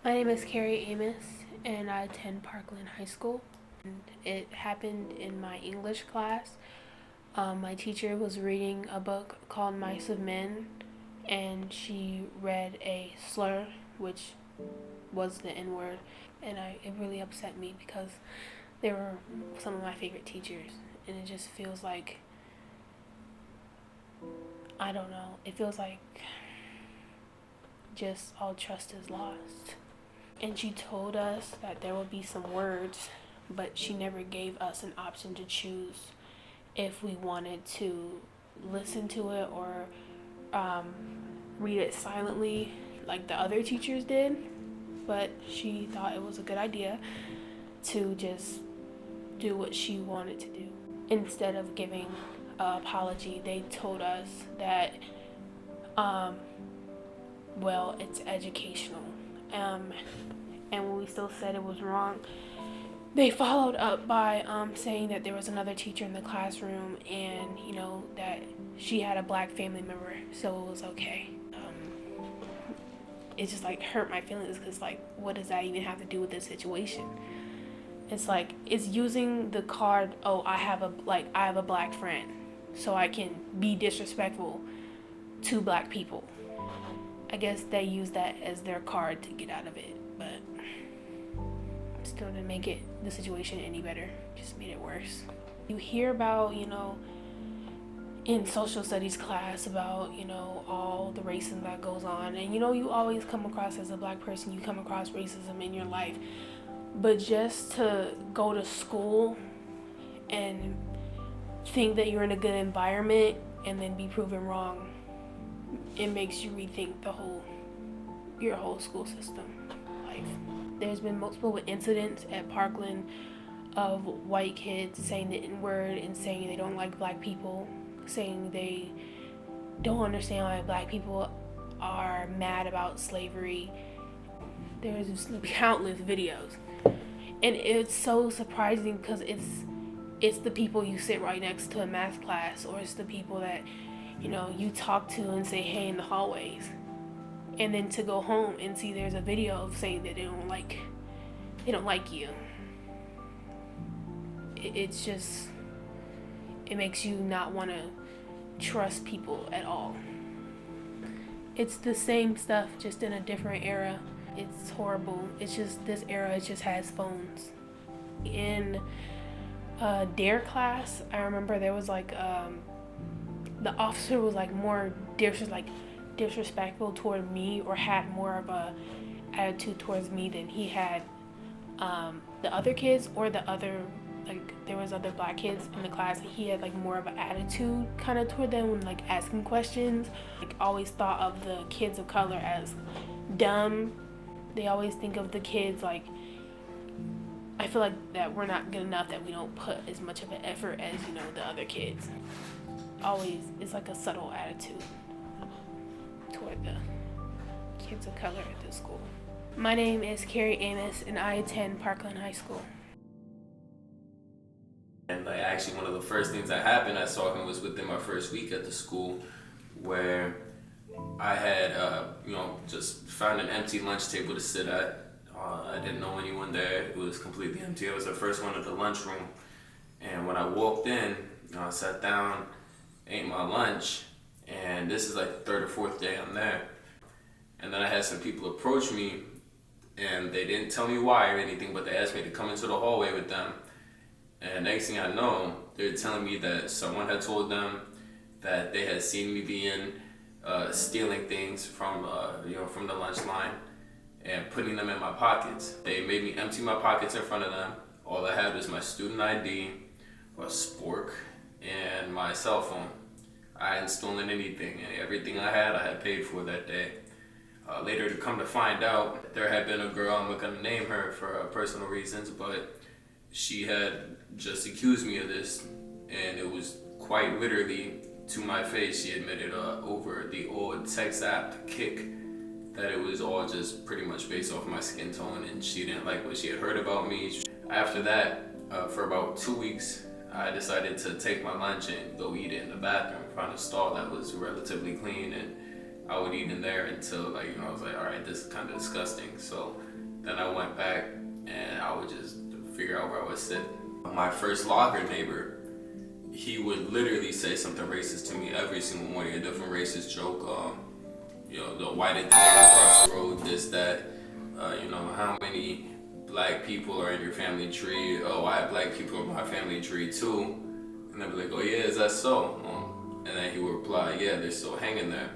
My name is Carrie Amos, and I attend Parkland High School. And it happened in my English class. My teacher was reading a book called Mice of Men, and she read a slur, which was the N word, and it really upset me because they were some of my favorite teachers, and it just feels like, I don't know, it feels like just all trust is lost. And she told us that there would be some words, but she never gave us an option to choose if we wanted to listen to it or um, read it silently like the other teachers did. But she thought it was a good idea to just do what she wanted to do. Instead of giving an apology, they told us that, um, well, it's educational. Um, and when we still said it was wrong, they followed up by saying that there was another teacher in the classroom and, that she had a black family member, so it was okay. It just like hurt my feelings because, like, what does that even have to do with this situation? It's like, it's using the card, oh, I have a black friend, so I can be disrespectful to black people. I guess they use that as their card to get out of it, but still didn't make the situation any better, just made it worse. You hear about, in social studies class about, all the racism that goes on, and you always come across, as a black person, you come across racism in your life, but just to go to school and think that you're in a good environment and then be proven wrong, it makes you rethink your whole school system life. There's been multiple incidents at Parkland of white kids saying the N-word and saying they don't like black people, saying they don't understand why black people are mad about slavery. There's countless videos. And it's so surprising because it's the people you sit right next to in math class, or it's the people that, you talk to and say hey in the hallways. And then to go home and see there's a video of saying that they don't like you. It's just, it makes you not want to trust people at all. It's the same stuff, just in a different era. It's horrible. It's just, this era, it just has phones. In DARE class, I remember there was like, the officer was like more disrespectful toward me, or had more of a attitude towards me than he had the other kids, or the other, like, there was other black kids in the class, and he had like more of an attitude kind of toward them when like asking questions. Like, always thought of the kids of color as dumb. They always think of the kids like, I feel like that we're not good enough, that we don't put as much of an effort as, the other kids. Always, it's like a subtle attitude toward the kids of color at this school. My name is Carrie Amos, and I attend Parkland High School. And like actually one of the first things that happened, I saw him was within my first week at the school, where I had just found an empty lunch table to sit at. I didn't know anyone there. It was completely empty. I was the first one at the lunchroom, and when I walked in, I sat down, ate my lunch, and this is like the third or fourth day I'm there. And then I had some people approach me, and they didn't tell me why or anything, but they asked me to come into the hallway with them. And next thing I know, they're telling me that someone had told them that they had seen me stealing things from from the lunch line and putting them in my pockets. They made me empty my pockets in front of them. All I had was my student ID, a spork, and my cell phone. I hadn't stolen anything, and everything I had paid for that day. Later, to come to find out, there had been a girl, I'm not going to name her for personal reasons, but she had just accused me of this, and it was quite literally to my face. She admitted over the old text app Kick that it was all just pretty much based off my skin tone, and she didn't like what she had heard about me. After that, for about 2 weeks, I decided to take my lunch and go eat it in the bathroom, find a stall that was relatively clean, and I would eat in there until, like, you know, I was like, all right, this is kind of disgusting. So then I went back and I would just figure out where I would sit. My first locker neighbor, he would literally say something racist to me every single morning, a different racist joke. You know, the why did the nigger cross the road, this, that, you know, how many black people are in your family tree? Oh, I have black people in my family tree too. And I'd be like, oh yeah, is that so? And then he would reply, yeah, they're still hanging there.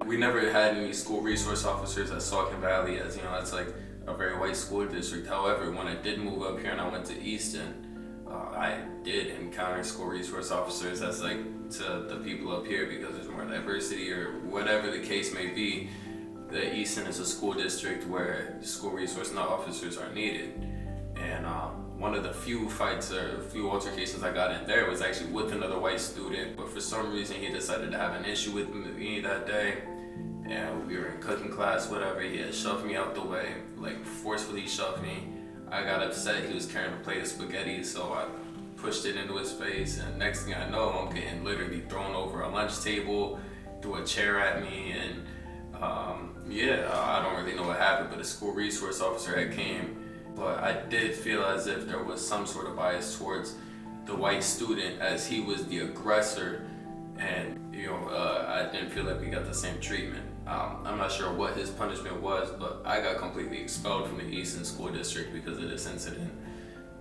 We never had any school resource officers at Saucon Valley, as you know, it's like a very white school district. However, when I did move up here and I went to Easton, I did encounter school resource officers as like to the people up here because there's more diversity or whatever the case may be. The Easton is a school district where school resource officers are needed. And one of the few fights or few altercations I got in there was actually with another white student, but for some reason he decided to have an issue with me that day. And we were in cooking class, whatever, he had shoved me out the way, like forcefully shoved me. I got upset, he was carrying a plate of spaghetti, so I pushed it into his face, and next thing I know, I'm getting literally thrown over a lunch table, threw a chair at me, and I don't really know what happened, but a school resource officer had came. But I did feel as if there was some sort of bias towards the white student as he was the aggressor, and I didn't feel like we got the same treatment. I'm not sure what his punishment was, but I got completely expelled from the Easton School District because of this incident,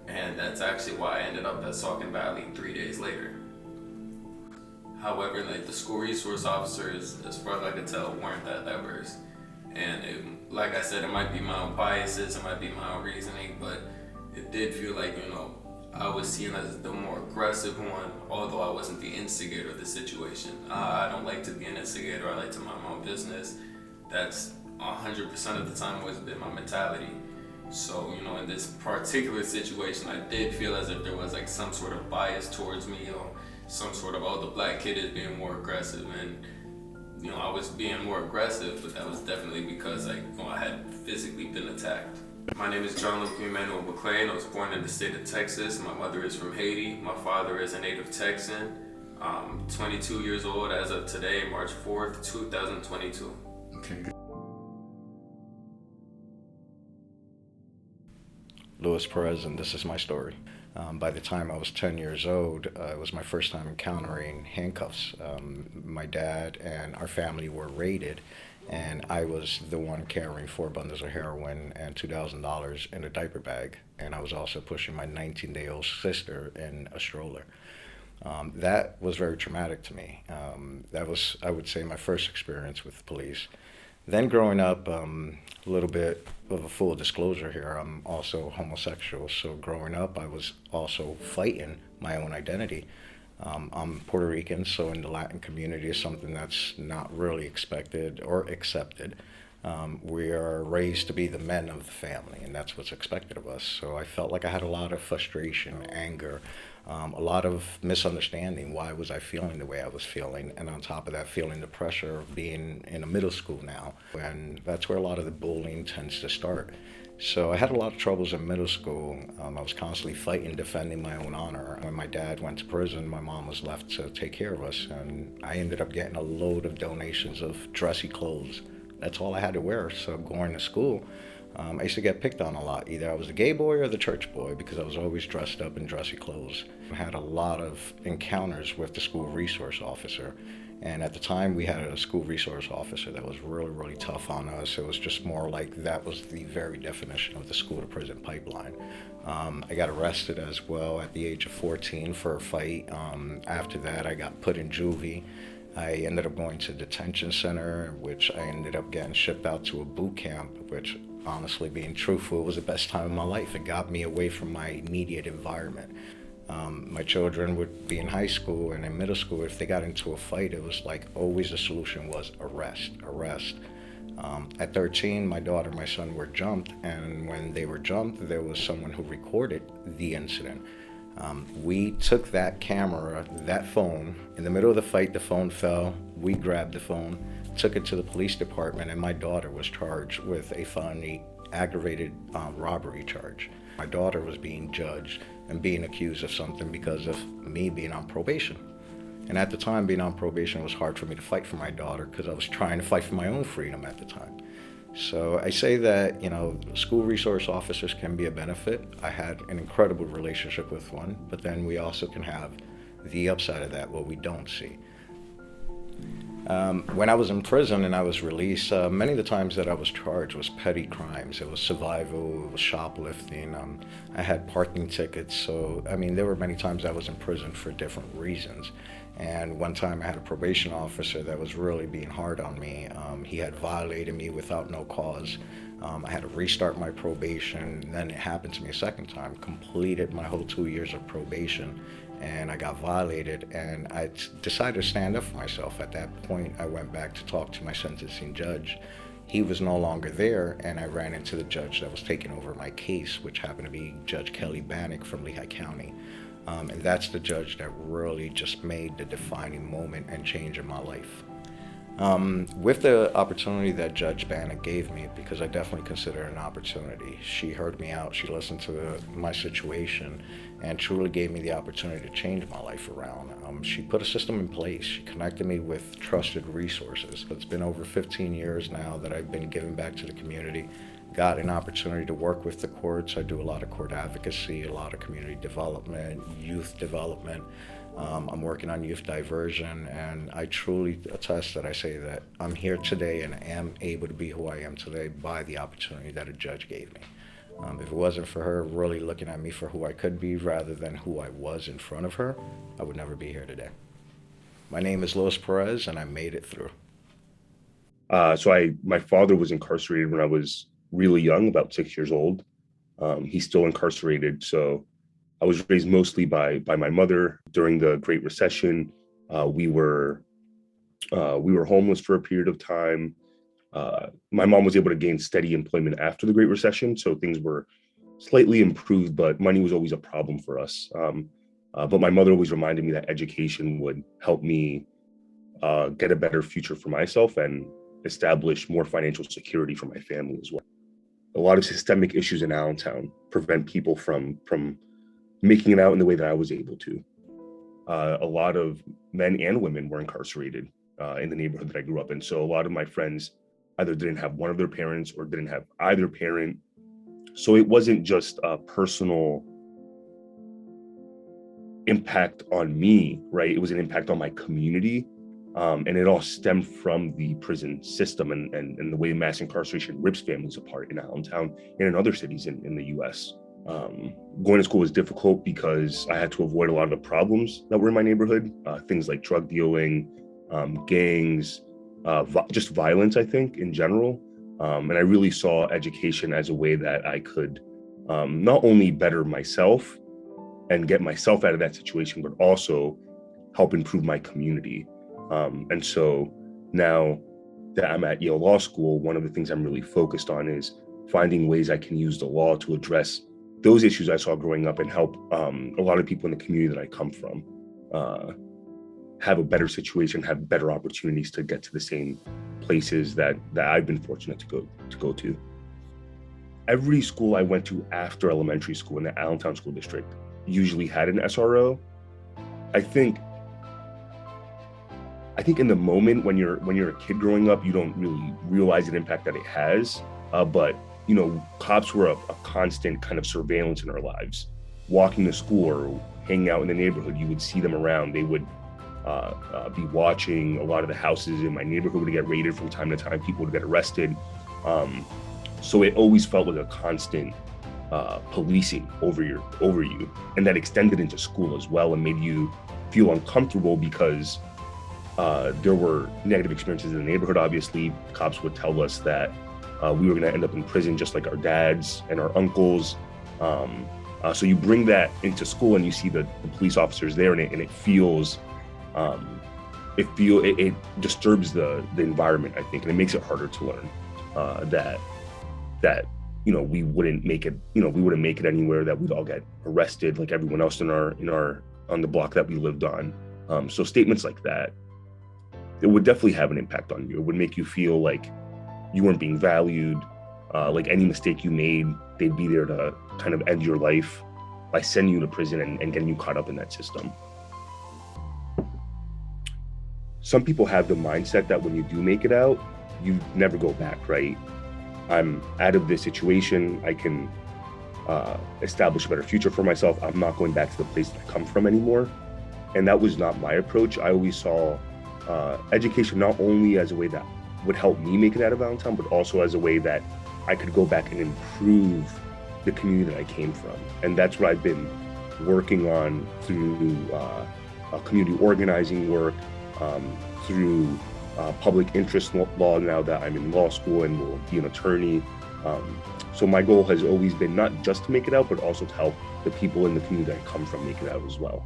and that's actually why I ended up at Saucon Valley 3 days later. However, like the school resource officers, as far as I could tell, weren't that diverse. And like I said, it might be my own biases, it might be my own reasoning, but it did feel like, I was seen as the more aggressive one, although I wasn't the instigator of the situation. I don't like to be an instigator, I like to mind my own business. That's 100% of the time always been my mentality. So, in this particular situation, I did feel as if there was like some sort of bias towards me, or some sort of, the black kid is being more aggressive, and I was being more aggressive, but that was definitely because I had physically been attacked. My name is John Luke Emmanuel McClain. I was born in the state of Texas. My mother is from Haiti. My father is a native Texan. I'm 22 years old as of today, March 4th, 2022. Okay. Luis Perez, and this is my story. By the time I was 10 years old, it was my first time encountering handcuffs. My dad and our family were raided, and I was the one carrying 4 bundles of heroin and $2,000 in a diaper bag, and I was also pushing my 19-day-old sister in a stroller. That was very traumatic to me. That was, I would say, my first experience with the police. Then growing up, a little bit of a full disclosure here, I'm also homosexual. So growing up, I was also fighting my own identity. I'm Puerto Rican, so in the Latin community is something that's not really expected or accepted. We are raised to be the men of the family, and that's what's expected of us. So I felt like I had a lot of frustration, anger, a lot of misunderstanding. Why was I feeling the way I was feeling? And on top of that, feeling the pressure of being in a middle school now. And that's where a lot of the bullying tends to start. So I had a lot of troubles in middle school. I was constantly fighting, defending my own honor. When my dad went to prison, my mom was left to take care of us. And I ended up getting a load of donations of dressy clothes. That's all I had to wear. So going to school, I used to get picked on a lot. Either I was the gay boy or the church boy because I was always dressed up in dressy clothes. I had a lot of encounters with the school resource officer. And at the time, we had a school resource officer that was really, really tough on us. It was just more like that was the very definition of the school to prison pipeline. I got arrested as well at the age of 14 for a fight. After that, I got put in juvie. I ended up going to detention center, which I ended up getting shipped out to a boot camp, which honestly, being truthful, was the best time of my life. It got me away from my immediate environment. My children would be in high school and in middle school. If they got into a fight, it was like always the solution was arrest. At 13, my daughter and my son were jumped, and when they were jumped, there was someone who recorded the incident. We took that camera, that phone, in the middle of the fight, the phone fell, we grabbed the phone, took it to the police department, and my daughter was charged with a felony aggravated robbery charge. My daughter was being judged and being accused of something because of me being on probation. And at the time, being on probation, it was hard for me to fight for my daughter because I was trying to fight for my own freedom at the time. So I say that, school resource officers can be a benefit. I had an incredible relationship with one, but then we also can have the upside of that, what we don't see. When I was in prison and I was released, many of the times that I was charged was petty crimes. It was survival, it was shoplifting. I had parking tickets. So, there were many times I was in prison for different reasons. And one time I had a probation officer that was really being hard on me. He had violated me without no cause. I had to restart my probation. Then it happened to me a second time, completed my whole 2 years of probation, and I got violated, and I decided to stand up for myself. At that point, I went back to talk to my sentencing judge. He was no longer there, and I ran into the judge that was taking over my case, which happened to be Judge Kelly Bannock from Lehigh County. And that's the judge that really just made the defining moment and change in my life. With the opportunity that Judge Bannock gave me, because I definitely consider it an opportunity, she heard me out, she listened to my situation, and truly gave me the opportunity to change my life around. She put a system in place. She connected me with trusted resources. It's been over 15 years now that I've been giving back to the community. Got an opportunity to work with the courts. I do a lot of court advocacy, a lot of community development, youth development. I'm working on youth diversion, and I truly attest that I say that I'm here today and am able to be who I am today by the opportunity that a judge gave me. If it wasn't for her really looking at me for who I could be rather than who I was in front of her, I would never be here today. My name is Luis Perez, and I made it through. My father was incarcerated when I was really young, about 6 years old. He's still incarcerated. So I was raised mostly by my mother. During the Great Recession, we were homeless for a period of time. My mom was able to gain steady employment after the Great Recession, so things were slightly improved, but money was always a problem for us. But my mother always reminded me that education would help me get a better future for myself and establish more financial security for my family as well. A lot of systemic issues in Allentown prevent people from making it out in the way that I was able to. A lot of men and women were incarcerated in the neighborhood that I grew up in. So a lot of my friends either didn't have one of their parents or didn't have either parent. So it wasn't just a personal impact on me, right? It was an impact on my community. And it all stemmed from the prison system and the way mass incarceration rips families apart in Allentown and in other cities in the US. Going to school was difficult because I had to avoid a lot of the problems that were in my neighborhood, things like drug dealing, gangs, just violence, I think, in general. And I really saw education as a way that I could not only better myself and get myself out of that situation, but also help improve my community. And so now that I'm at Yale Law School, one of the things I'm really focused on is finding ways I can use the law to address those issues I saw growing up and help a lot of people in the community that I come from have a better situation, have better opportunities to get to the same places that I've been fortunate to go to. Every school I went to after elementary school in the Allentown School District usually had an SRO. I think in the moment when you're a kid growing up, you don't really realize the impact that it has. But cops were a constant kind of surveillance in our lives. Walking to school or hanging out in the neighborhood, you would see them around. They would be watching. A lot of the houses in my neighborhood would get raided from time to time. People would get arrested. So it always felt like a constant policing over you, and that extended into school as well and made you feel uncomfortable because there were negative experiences in the neighborhood. Obviously, cops would tell us that we were going to end up in prison just like our dads and our uncles. So you bring that into school and you see the police officers there, and it feels, it disturbs the environment, I think, and it makes it harder to learn that we wouldn't make it anywhere, that we'd all get arrested like everyone else on the block that we lived on. So statements like that, it would definitely have an impact on you. It would make you feel like you weren't being valued, like any mistake you made, they'd be there to kind of end your life by sending you to prison and getting you caught up in that system. some people have the mindset that when you do make it out, you never go back, right? I'm out of this situation. I can establish a better future for myself. I'm not going back to the place that I come from anymore. And that was not my approach. I always saw education not only as a way that would help me make it out of Allentown, but also as a way that I could go back and improve the community that I came from. And that's what I've been working on through community organizing work, through public interest law now that I'm in law school and will be an attorney. So my goal has always been not just to make it out, but also to help the people in the community that I come from make it out as well.